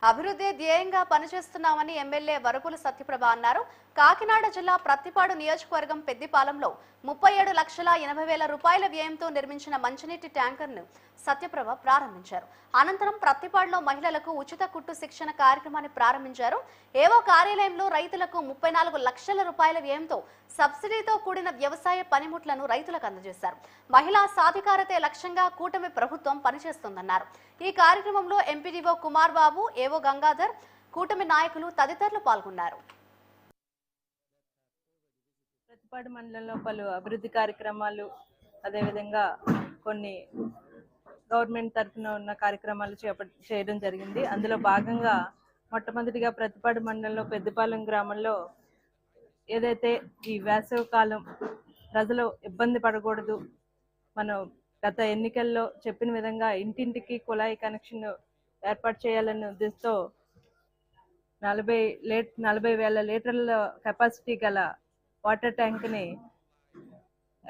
అభివృద్ధి ధ్యేయంగా పనిచేస్తున్నామని ఎమ్మెల్యే వరపుల సత్యప్రభ అన్నారు. కాకినాడ జిల్లా ప్రత్తిపాడు నియోజకవర్గం పెద్దిపాలెంలో 37,80,000 రూపాయల వ్యయంతో నిర్మించిన మంచినీటి ట్యాంకర్ను సత్యప్రభ ప్రారంభించారు. అనంతరం ప్రత్తిపాడులో మహిళలకు ఉచిత కుట్టు శిక్షణ కార్యక్రమాన్ని ప్రారంభించారు. ఏవో కార్యాలయంలో రైతులకు 34 లక్షల రూపాయల వ్యయంతో సబ్సిడీతో కూడిన వ్యవసాయ పనిముట్లను రైతులకు అందజేశారు. మహిళా సాధికారతే లక్ష్యంగా కూటమి ప్రభుత్వం పనిచేస్తుందన్నారు. ఈ కార్యక్రమంలో ఎంపీడీఓ కుమార్ బాబు, ఏవో గంగాధర్, కూటమి నాయకులు తదితరులు పాల్గొన్నారు. ప్రతిపాడు మండలంలో పలు అభివృద్ధి కార్యక్రమాలు, అదేవిధంగా కొన్ని గవర్నమెంట్ తరఫున ఉన్న కార్యక్రమాలు చేయడం జరిగింది. అందులో భాగంగా మొట్టమొదటిగా ప్రతిపాడు మండలంలో పెద్దపాలెం గ్రామంలో ఏదైతే ఈ వేసవి కాలం ప్రజలు ఇబ్బంది పడకూడదు, మనం గత ఎన్నికల్లో చెప్పిన విధంగా ఇంటింటికి కుళాయి కనెక్షన్ ఏర్పాటు చేయాలనే ఉద్దేశంతో 40,000 లీటర్ల కెపాసిటీ గల వాటర్ ట్యాంక్ని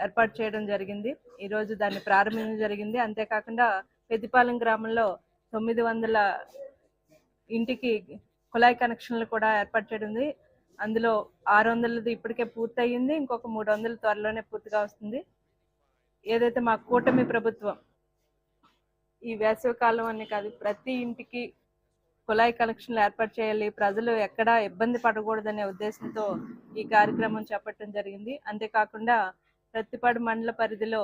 ఏర్పాటు చేయడం జరిగింది. ఈరోజు దాన్ని ప్రారంభించడం జరిగింది. అంతేకాకుండా పెద్దిపాలెం గ్రామంలో 900 ఇంటికి కుళాయి కనెక్షన్లు కూడా ఏర్పాటు చేయడం ఉంది. అందులో 600 ఇప్పటికే పూర్తయింది, ఇంకొక 300 త్వరలోనే పూర్తిగా వస్తుంది. ఏదైతే మా కూటమి ప్రభుత్వం ఈ వేసవి కాలం అనే కాదు, ప్రతి ఇంటికి కుళాయి కనెక్షన్లు ఏర్పాటు చేయాలి, ప్రజలు ఎక్కడా ఇబ్బంది పడకూడదనే ఉద్దేశంతో ఈ కార్యక్రమం చేపట్టడం జరిగింది. అంతేకాకుండా ప్రత్తిపాడు మండల పరిధిలో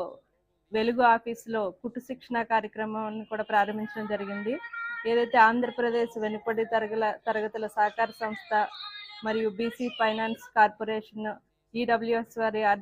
వెలుగు ఆఫీసులో కుట్టు శిక్షణ కార్యక్రమాన్ని కూడా ప్రారంభించడం జరిగింది. ఏదైతే ఆంధ్రప్రదేశ్ వెనుకబడి తరగతుల సహకార సంస్థ మరియు బీసీ ఫైనాన్స్ కార్పొరేషన్, ఈడబ్ల్యూఎస్ వారి